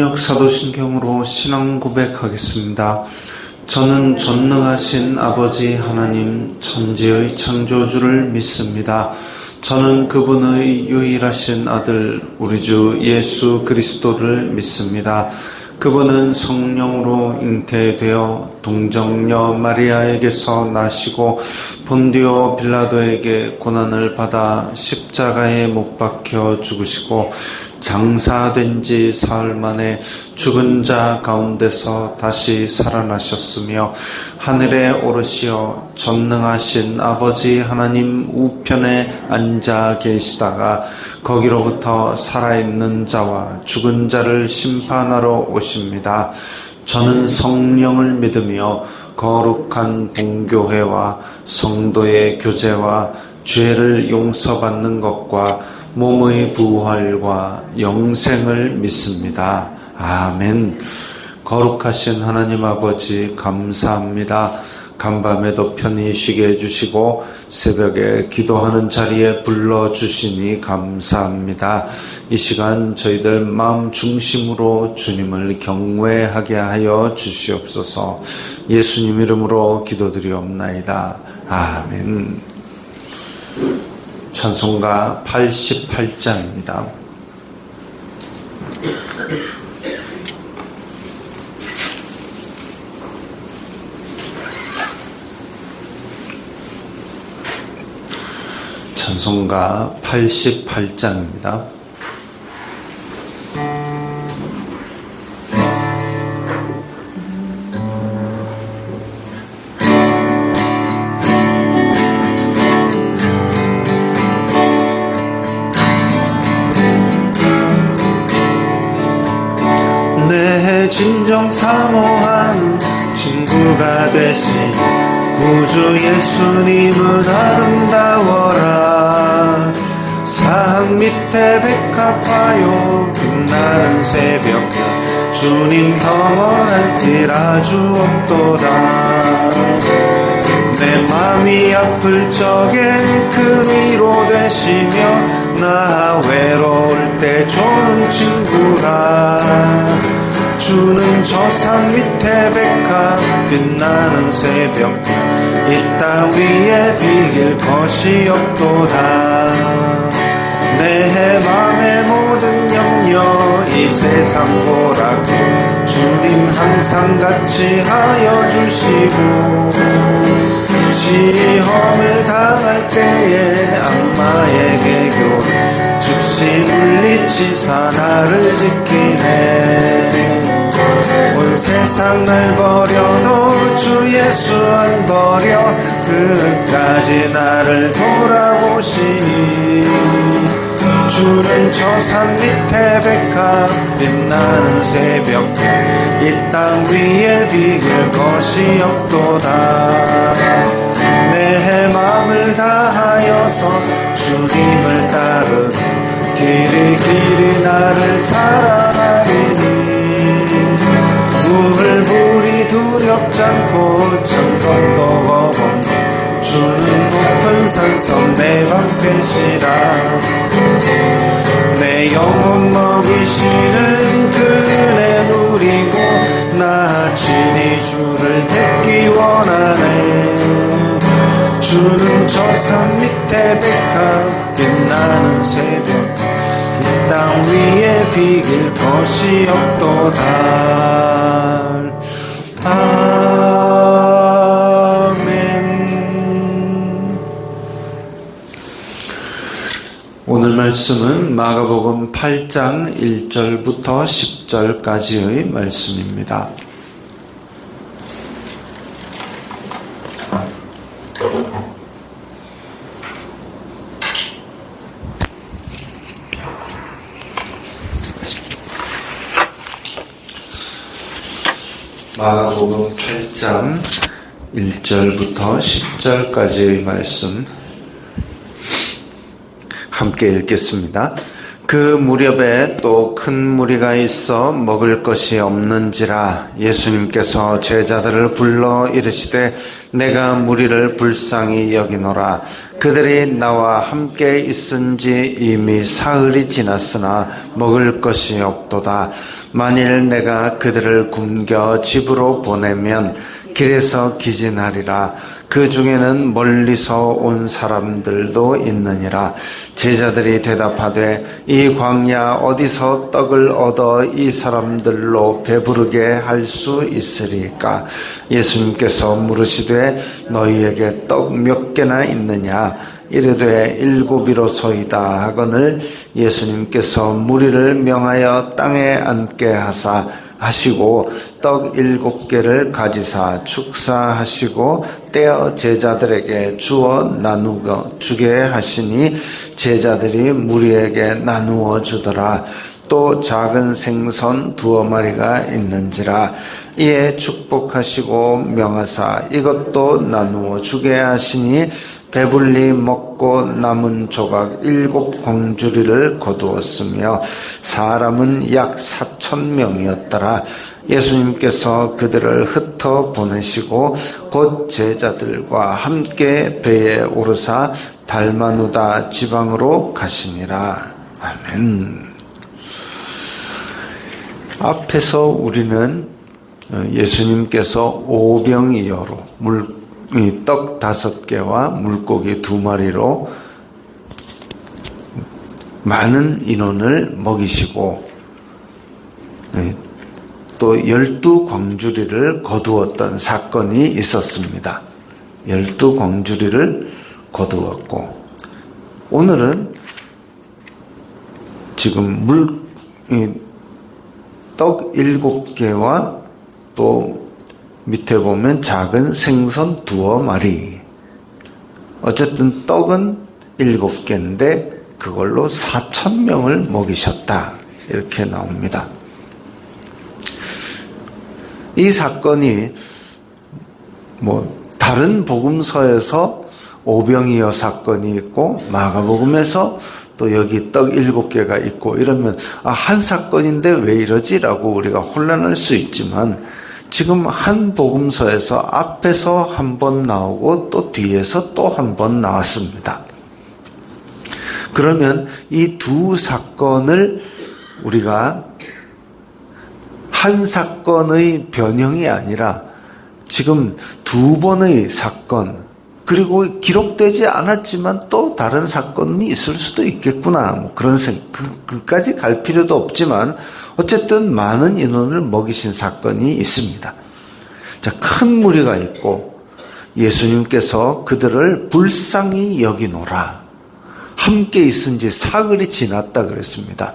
사도신경으로 신앙 고백하겠습니다. 저는 전능하신 아버지 하나님 천지의 창조주를 믿습니다. 저는 그분의 유일하신 아들 우리 주 예수 그리스도를 믿습니다. 그분은 성령으로 잉태되어 동정녀 마리아에게서 나시고 본디오 빌라도에게 고난을 받아 십자가에 못 박혀 죽으시고 장사된 지 사흘 만에 죽은 자 가운데서 다시 살아나셨으며 하늘에 오르시어 전능하신 아버지 하나님 우편에 앉아 계시다가 거기로부터 살아있는 자와 죽은 자를 심판하러 오십니다. 저는 성령을 믿으며 거룩한 봉교회와 성도의 교제와 죄를 용서받는 것과 몸의 부활과 영생을 믿습니다. 아멘. 거룩하신 하나님 아버지 감사합니다. 간밤에도 편히 쉬게 해주시고 새벽에 기도하는 자리에 불러주시니 감사합니다. 이 시간 저희들 마음 중심으로 주님을 경외하게 하여 주시옵소서. 예수님 이름으로 기도드리옵나이다. 아멘. 찬송가 88장입니다. 찬송가 88장입니다. 진정 사모하는 친구가 되신 구주 예수님은 아름다워라. 산 밑에 백합화요 빛나는 새벽 주님 영원할 길 아주 없도다. 내 맘이 아플 적에 그 위로 되시며 나 외로울 때 좋은 친구라. 주는 저 산 밑에 백합 빛나는 새벽 이 땅 위에 비길 것이 없도다. 내 맘의 모든 염려 이 세상 보라고 주님 항상 같이 하여 주시고 시험을 당할 때에 악마에게 교훈 즉시 물리치사 나를 지키네. 온 세상 날 버려도 주 예수 안 버려 끝까지 나를 돌아보시니 주는 저 산 밑에 백합 빛나는 새벽 이 땅 위에 비길 것이 없도다. 내 맘을 다하여서 주님을 따르 길이 나를 사랑하리니 물이 두렵지 않고 천국도 거본 주는 높은 산성 내 방패시라. 내 영혼 먹이시는 그네 누리고 나 친히 주를 뵙기 원하네. 주는 저 산 밑에 백합 빛나는 새벽 이 땅 위에 비길 것이 없도다. 아멘. 오늘 말씀은 마가복음 8장 1절부터 10절까지의 말씀입니다. 마가복음 8장 1절부터 10절까지의 말씀 함께 읽겠습니다. 그 무렵에 또 큰 무리가 있어 먹을 것이 없는지라 예수님께서 제자들을 불러 이르시되 내가 무리를 불쌍히 여기노라. 그들이 나와 함께 있은지 이미 사흘이 지났으나 먹을 것이 없도다. 만일 내가 그들을 굶겨 집으로 보내면 길에서 기진하리라. 그 중에는 멀리서 온 사람들도 있느니라. 제자들이 대답하되 이 광야 어디서 떡을 얻어 이 사람들로 배부르게 할 수 있으리까? 예수님께서 물으시되 너희에게 떡 몇 개나 있느냐? 이르되 7이로소이다 하거늘 예수님께서 무리를 명하여 땅에 앉게 하시고 떡 7개를 가지사 축사하시고 떼어 제자들에게 주어 나누어 주게 하시니 제자들이 무리에게 나누어 주더라. 또 작은 생선 2마리가 있는지라. 이에 축복하시고 명하사 이것도 나누어 주게 하시니 배불리 먹고 남은 조각 7 광주리를 거두었으며 사람은 약 4,000명이었더라. 예수님께서 그들을 흩어 보내시고 곧 제자들과 함께 배에 오르사 달마누다 지방으로 가시니라. 아멘. 앞에서 우리는 예수님께서 오병이어로 떡 5개와 물고기 2마리로 많은 인원을 먹이시고 또 12광주리를 거두었던 사건이 있었습니다. 12광주리를 거두었고 오늘은 지금 떡 7개와 또 밑에 보면 작은 생선 2마리. 어쨌든 떡은 7개인데 그걸로 4,000명을 먹이셨다. 이렇게 나옵니다. 이 사건이 다른 복음서에서 오병이어 사건이 있고 마가복음에서 또 여기 떡 7개가 있고 이러면 한 사건인데 왜 이러지라고 우리가 혼란할 수 있지만 지금 한 복음서에서 앞에서 한 번 나오고 또 뒤에서 또 한 번 나왔습니다. 그러면 이 두 사건을 우리가 한 사건의 변형이 아니라 지금 2번의 사건 그리고 기록되지 않았지만 또 다른 사건이 있을 수도 있겠구나. 그런 그까지 갈 필요도 없지만 어쨌든 많은 인원을 먹이신 사건이 있습니다. 자, 큰 무리가 있고 예수님께서 그들을 불쌍히 여기노라. 함께 있은 지 사흘이 지났다 그랬습니다.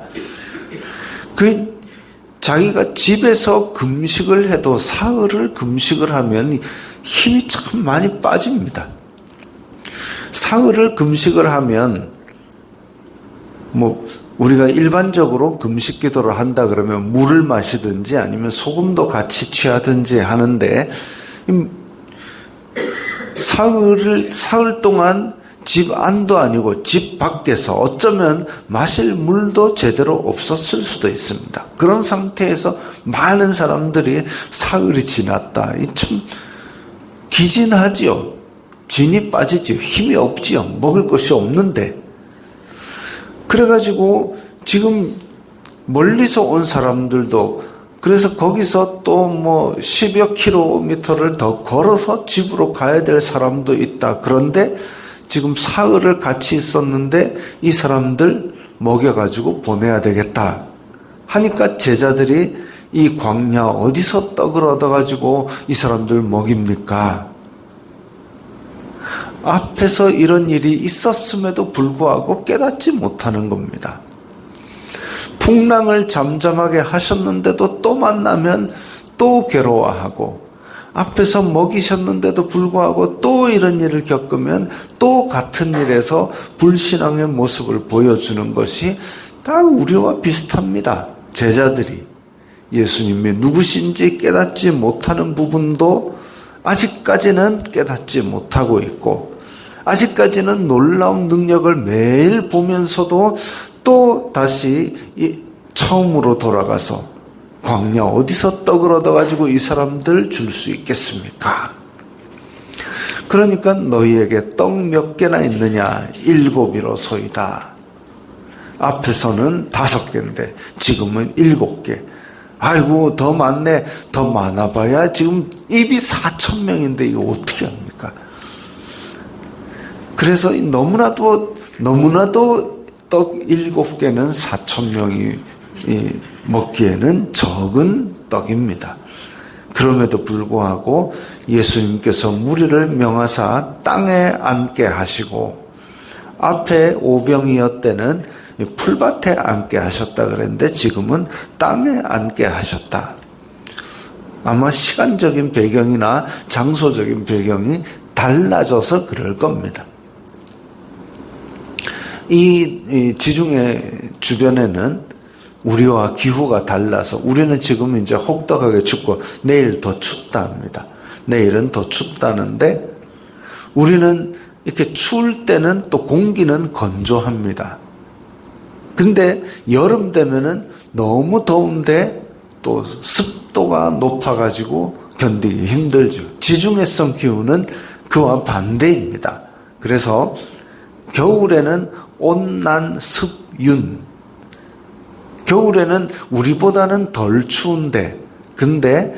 자기가 집에서 금식을 해도 사흘을 금식을 하면 힘이 참 많이 빠집니다. 사흘을 금식을 하면 우리가 일반적으로 금식 기도를 한다 그러면 물을 마시든지 아니면 소금도 같이 취하든지 하는데 사흘 동안 집 안도 아니고 집 밖에서 어쩌면 마실 물도 제대로 없었을 수도 있습니다. 그런 상태에서 많은 사람들이 사흘이 지났다. 참 기진하지요. 진이 빠지지요. 힘이 없지요. 먹을 것이 없는데. 그래가지고 지금 멀리서 온 사람들도 그래서 거기서 또 10여 킬로미터를 더 걸어서 집으로 가야 될 사람도 있다. 그런데 지금 사흘을 같이 있었는데 이 사람들 먹여가지고 보내야 되겠다 하니까 제자들이 이 광야 어디서 떡을 얻어가지고 이 사람들 먹입니까? 앞에서 이런 일이 있었음에도 불구하고 깨닫지 못하는 겁니다. 풍랑을 잠잠하게 하셨는데도 또 만나면 또 괴로워하고 앞에서 먹이셨는데도 불구하고 또 이런 일을 겪으면 또 같은 일에서 불신앙의 모습을 보여주는 것이 다 우리와 비슷합니다. 제자들이 예수님이 누구신지 깨닫지 못하는 부분도 아직까지는 깨닫지 못하고 있고 아직까지는 놀라운 능력을 매일 보면서도 또 다시 처음으로 돌아가서 광야 어디서 떡을 얻어가지고 이 사람들 줄 수 있겠습니까? 그러니까 너희에게 떡 몇 개나 있느냐? 7이로소이다. 앞에서는 5개인데 지금은 7개. 아이고 더 많네. 더 많아봐야 지금 입이 4,000명인데 이거 어떻게 합니까? 그래서 너무나도 떡 7개는 4,000명이 먹기에는 적은 떡입니다. 그럼에도 불구하고 예수님께서 무리를 명하사 땅에 앉게 하시고 앞에 오병이었때는 풀밭에 앉게 하셨다 그랬는데 지금은 땅에 앉게 하셨다. 아마 시간적인 배경이나 장소적인 배경이 달라져서 그럴 겁니다. 이 지중해 주변에는 우리와 기후가 달라서 우리는 지금 이제 혹독하게 춥고 내일 더 춥다 합니다. 내일은 더 춥다는데 우리는 이렇게 추울 때는 또 공기는 건조합니다. 근데 여름 되면은 너무 더운데 또 습도가 높아가지고 견디기 힘들죠. 지중해성 기후는 그와 반대입니다. 그래서 겨울에는 온난 습윤, 겨울에는 우리보다는 덜 추운데 근데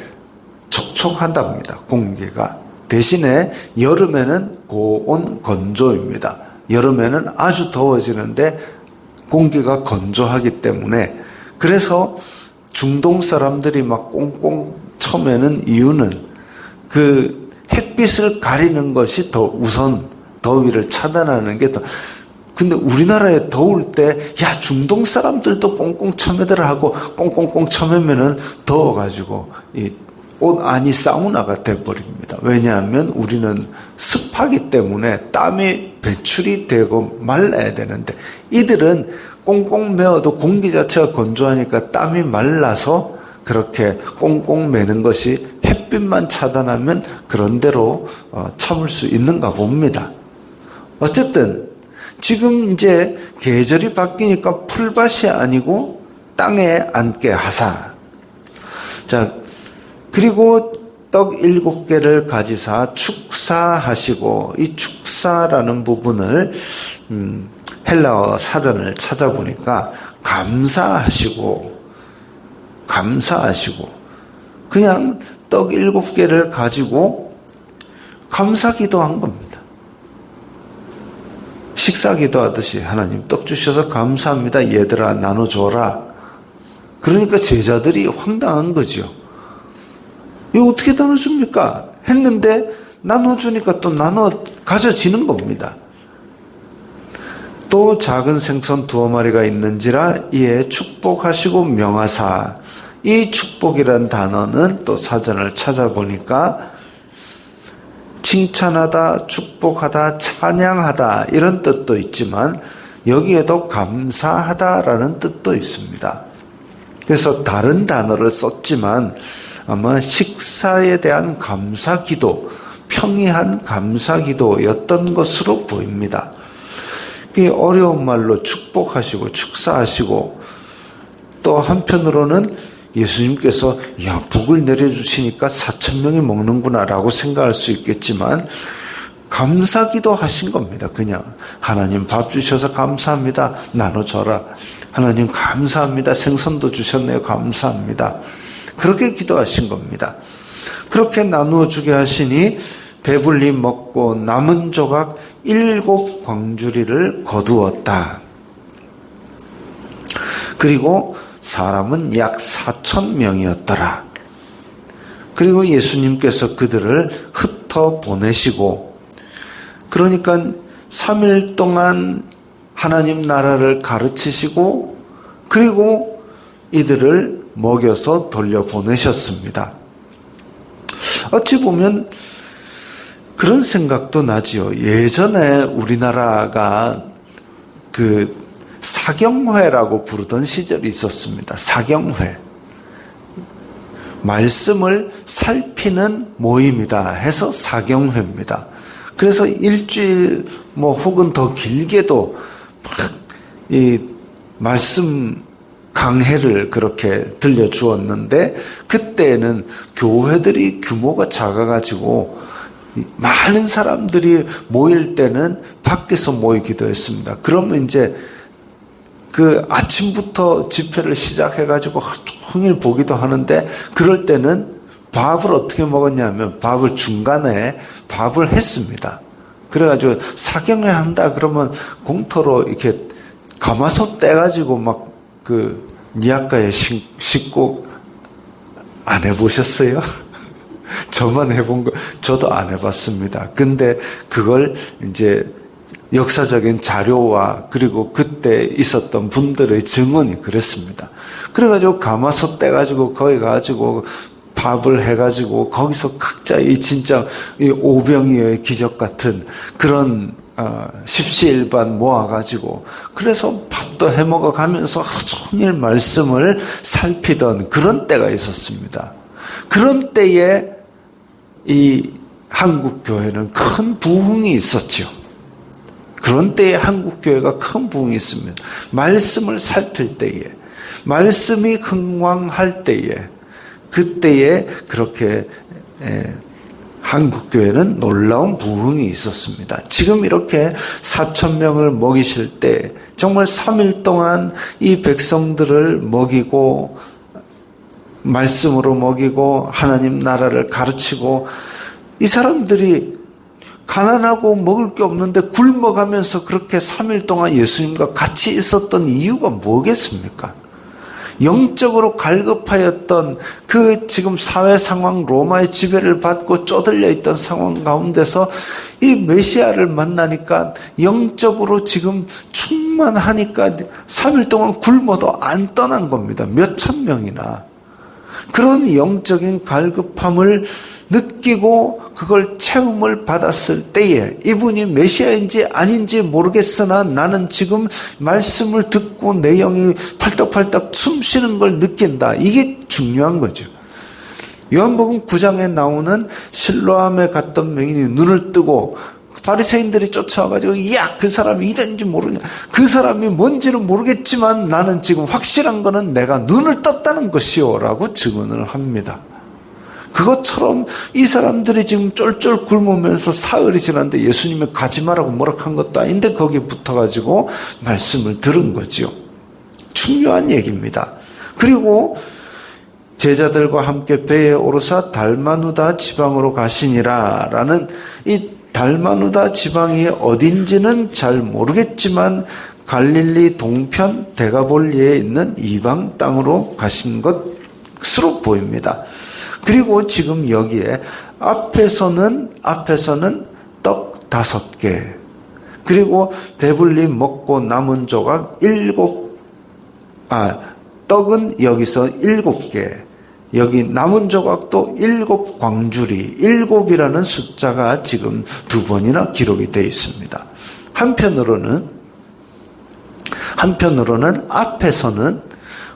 촉촉하답니다. 공기가. 대신에 여름에는 고온 건조입니다. 여름에는 아주 더워지는데 공기가 건조하기 때문에 그래서 중동 사람들이 막 꽁꽁 처매는 이유는 그 햇빛을 가리는 것이 더 우선 더위를 차단하는 게 더. 근데 우리나라에 더울 때, 야, 중동 사람들도 꽁꽁 참여들 하고 꽁꽁꽁 참으면은 더워가지고 이 옷 안이 사우나가 돼버립니다. 왜냐하면 우리는 습하기 때문에 땀이 배출이 되고 말라야 되는데 이들은 꽁꽁 매어도 공기 자체가 건조하니까 땀이 말라서 그렇게 꽁꽁 매는 것이 햇빛만 차단하면 그런 대로 참을 수 있는가 봅니다. 어쨌든 지금 이제 계절이 바뀌니까 풀밭이 아니고 땅에 앉게 하사. 자, 그리고 떡 7개를 가지사 축사하시고 이 축사라는 부분을 헬라어 사전을 찾아보니까 감사하시고 그냥 떡 7개를 가지고 감사 기도한 겁니다. 식사 기도하듯이 하나님 떡 주셔서 감사합니다. 얘들아 나눠줘라. 그러니까 제자들이 황당한 거죠. 이거 어떻게 나눠줍니까? 했는데 나눠주니까 또 나눠 가져지는 겁니다. 또 작은 생선 2마리가 있는지라 이에 축복하시고 명하사. 이 축복이란 단어는 또 사전을 찾아보니까 칭찬하다, 축복하다, 찬양하다 이런 뜻도 있지만 여기에도 감사하다라는 뜻도 있습니다. 그래서 다른 단어를 썼지만 아마 식사에 대한 감사기도, 평이한 감사기도였던 것으로 보입니다. 이 어려운 말로 축복하시고 축사하시고 또 한편으로는 예수님께서 야 복을 내려주시니까 4,000명이 먹는구나 라고 생각할 수 있겠지만 감사기도 하신 겁니다. 그냥 하나님 밥 주셔서 감사합니다. 나눠줘라. 하나님 감사합니다. 생선도 주셨네요. 감사합니다. 그렇게 기도하신 겁니다. 그렇게 나누어 주게 하시니 배불리 먹고 남은 조각 7 광주리를 거두었다. 그리고 사람은 약 4,000명이었더라. 그리고 예수님께서 그들을 흩어 보내시고 그러니까 3일 동안 하나님 나라를 가르치시고 그리고 이들을 먹여서 돌려보내셨습니다. 어찌 보면 그런 생각도 나지요. 예전에 우리나라가 그 사경회라고 부르던 시절이 있었습니다. 사경회. 말씀을 살피는 모임이다 해서 사경회입니다. 그래서 일주일 혹은 더 길게도 막 말씀 강해를 그렇게 들려주었는데 그때는 교회들이 규모가 작아가지고 많은 사람들이 모일 때는 밖에서 모이기도 했습니다. 그러면 이제 그 아침부터 집회를 시작해가지고 하루 종일 보기도 하는데 그럴 때는 밥을 어떻게 먹었냐면 밥을 중간에 밥을 했습니다. 그래가지고 사경회 한다 그러면 공터로 이렇게 가마솥 떼가지고 막 그 니아가에 싣고 안 해보셨어요? 저만 해본 거, 저도 안 해봤습니다. 근데 그걸 이제 역사적인 자료와 그리고 그때 있었던 분들의 증언이 그랬습니다. 그래가지고 가마솥 떼가지고 거기 가지고 밥을 해가지고 거기서 각자 이 진짜 이 오병이어의 기적 같은 그런 십시일반 모아가지고 그래서 밥도 해먹어 가면서 하루 종일 말씀을 살피던 그런 때가 있었습니다. 그런 때에 이 한국 교회는 큰 부흥이 있었죠. 그런 때에 한국 교회가 큰 부흥이 있습니다. 말씀을 살필 때에, 말씀이 흥왕할 때에, 그때에 그렇게 한국 교회는 놀라운 부흥이 있었습니다. 지금 이렇게 4,000명을 먹이실 때 정말 3일 동안 이 백성들을 먹이고 말씀으로 먹이고 하나님 나라를 가르치고 이 사람들이 가난하고 먹을 게 없는데 굶어가면서 그렇게 3일 동안 예수님과 같이 있었던 이유가 뭐겠습니까? 영적으로 갈급하였던 그 지금 사회 상황 로마의 지배를 받고 쪼들려 있던 상황 가운데서 이 메시아를 만나니까 영적으로 지금 충만하니까 3일 동안 굶어도 안 떠난 겁니다. 몇천 명이나. 그런 영적인 갈급함을 느끼고 그걸 체험을 받았을 때에 이분이 메시아인지 아닌지 모르겠으나 나는 지금 말씀을 듣고 내 영이 팔딱팔딱 숨쉬는 걸 느낀다. 이게 중요한 거죠. 요한복음 9장에 나오는 실로암에 갔던 맹인이 눈을 뜨고 바리새인들이 쫓아와가지고 야, 그 사람이 이든지 모르냐, 그 사람이 뭔지는 모르겠지만 나는 지금 확실한 거는 내가 눈을 떴다는 것이요 라고 증언을 합니다. 그것처럼 이 사람들이 지금 쫄쫄 굶으면서 사흘이 지났는데 예수님이 가지 말라고 뭐라한 것도 아닌데 거기에 붙어가지고 말씀을 들은 거죠. 중요한 얘기입니다. 그리고 제자들과 함께 배에 오르사 달마누다 지방으로 가시니라 라는 이 달마누다 지방이 어딘지는 잘 모르겠지만 갈릴리 동편 데가볼리에 있는 이방 땅으로 가신 것으로 보입니다. 그리고 지금 여기에 앞에서는 떡 5개, 그리고 배불리 먹고 남은 조각 떡은 여기서 7개, 여기 남은 조각도 7 광주리, 7이라는 숫자가 지금 2번이나 기록이 되어 있습니다. 한편으로는 앞에서는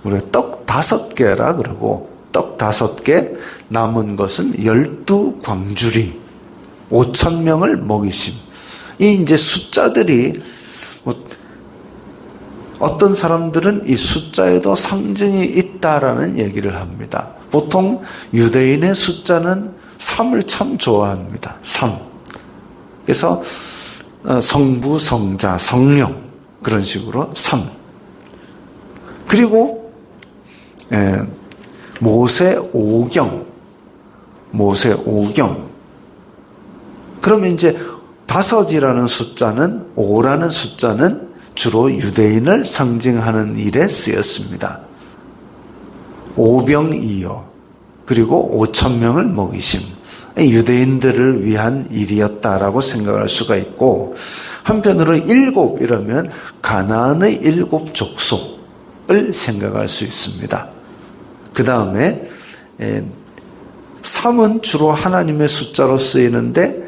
우리가 떡 5개라 그러고 떡 5개, 남은 것은 12 광주리, 5,000명을 먹이심. 이 이제 숫자들이 어떤 사람들은 이 숫자에도 상징이 있다라는 얘기를 합니다. 보통 유대인의 숫자는 3을 참 좋아합니다. 3. 그래서 성부, 성자, 성령 그런 식으로 3. 그리고 모세 오경. 그러면 이제 5이라는 숫자는 5라는 숫자는 주로 유대인을 상징하는 일에 쓰였습니다. 오병이어 그리고 5,000명을 먹이심. 유대인들을 위한 일이었다라고 생각할 수가 있고 한편으로 7 이러면 가나안의 7 족속을 생각할 수 있습니다. 그 다음에 3은 주로 하나님의 숫자로 쓰이는데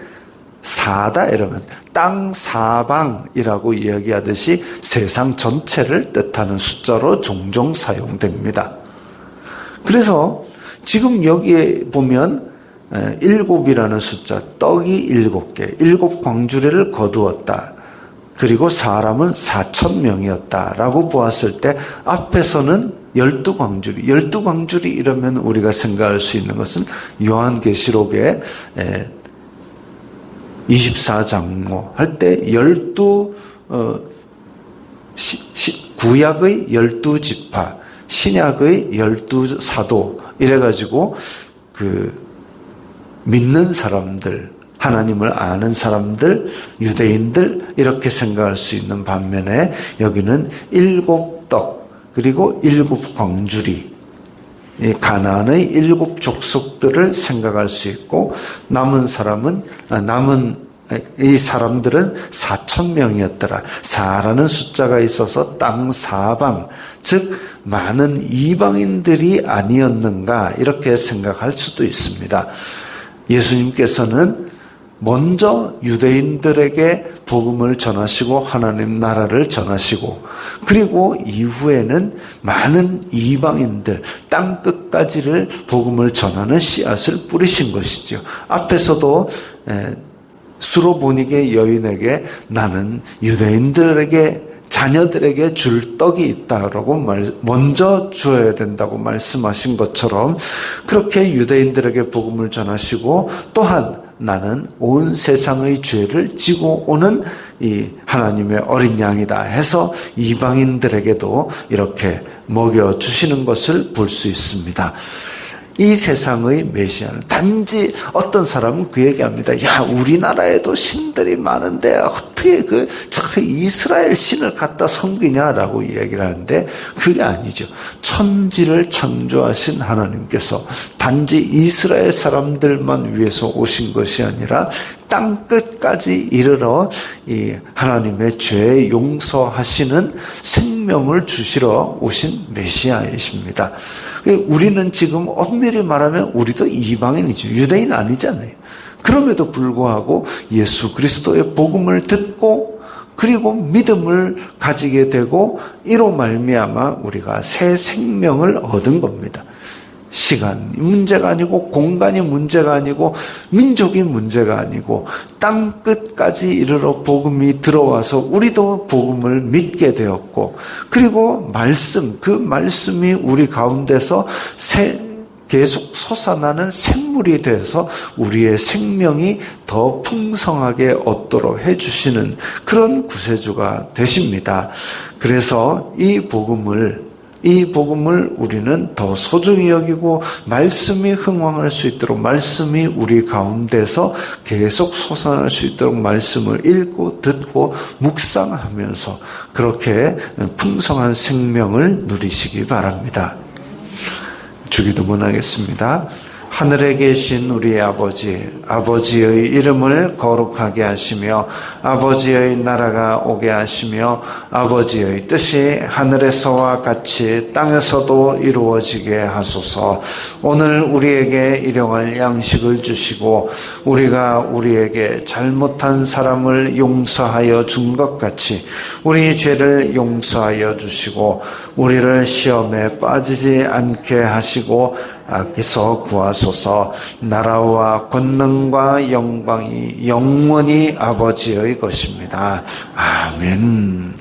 4다 이러면 땅 사방이라고 이야기하듯이 세상 전체를 뜻하는 숫자로 종종 사용됩니다. 그래서 지금 여기에 보면 7이라는 숫자, 떡이 7개, 7 광주리를 거두었다. 그리고 사람은 4,000명이었다라고 보았을 때 앞에서는 12광주리, 12광주리 이러면 우리가 생각할 수 있는 것은 요한계시록의 24장로 할 때 12 구약의 12지파, 신약의 12사도 이래가지고 믿는 사람들, 하나님을 아는 사람들, 유대인들 이렇게 생각할 수 있는 반면에 여기는 7떡 그리고 7광주리, 가나안의 7 족속들을 생각할 수 있고 남은 이 사람들은 4,000명이었더라. 4라는 숫자가 있어서 땅 사방, 즉 많은 이방인들이 아니었는가 이렇게 생각할 수도 있습니다. 예수님께서는 먼저 유대인들에게 복음을 전하시고 하나님 나라를 전하시고 그리고 이후에는 많은 이방인들 땅 끝까지를 복음을 전하는 씨앗을 뿌리신 것이죠. 앞에서도 수로보니게 여인에게 나는 유대인들에게 자녀들에게 줄 떡이 있다라고 먼저 주어야 된다고 말씀하신 것처럼 그렇게 유대인들에게 복음을 전하시고 또한 나는 온 세상의 죄를 지고 오는 이 하나님의 어린 양이다 해서 이방인들에게도 이렇게 먹여주시는 것을 볼 수 있습니다. 이 세상의 메시아는 단지 어떤 사람은 그 얘기합니다. 야, 우리나라에도 신들이 많은데 어떻게 저 이스라엘 신을 갖다 섬기냐라고 얘기를 하는데 그게 아니죠. 천지를 창조하신 하나님께서 단지 이스라엘 사람들만 위해서 오신 것이 아니라 땅 끝까지 이르러 이 하나님의 죄 용서하시는 생명을 주시러 오신 메시아이십니다. 우리는 지금 엄밀히 말하면 우리도 이방인이죠. 유대인 아니잖아요. 그럼에도 불구하고 예수 그리스도의 복음을 듣고 그리고 믿음을 가지게 되고 이로 말미암아 우리가 새 생명을 얻은 겁니다. 시간이 문제가 아니고 공간이 문제가 아니고 민족이 문제가 아니고 땅 끝까지 이르러 복음이 들어와서 우리도 복음을 믿게 되었고 그리고 그 말씀이 우리 가운데서 계속 솟아나는 샘물이 돼서 우리의 생명이 더 풍성하게 얻도록 해주시는 그런 구세주가 되십니다. 그래서 이 복음을 우리는 더 소중히 여기고 말씀이 흥왕할 수 있도록 말씀이 우리 가운데서 계속 솟아날 수 있도록 말씀을 읽고 듣고 묵상하면서 그렇게 풍성한 생명을 누리시기 바랍니다. 주기도문 하겠습니다. 하늘에 계신 우리 아버지의 이름을 거룩하게 하시며 아버지의 나라가 오게 하시며 아버지의 뜻이 하늘에서와 같이 땅에서도 이루어지게 하소서. 오늘 우리에게 일용할 양식을 주시고 우리가 우리에게 잘못한 사람을 용서하여 준 것 같이 우리 죄를 용서하여 주시고 우리를 시험에 빠지지 않게 하시고 악에서 구하소서. 나라와 권능과 영광이 영원히 아버지의 것입니다. 아멘.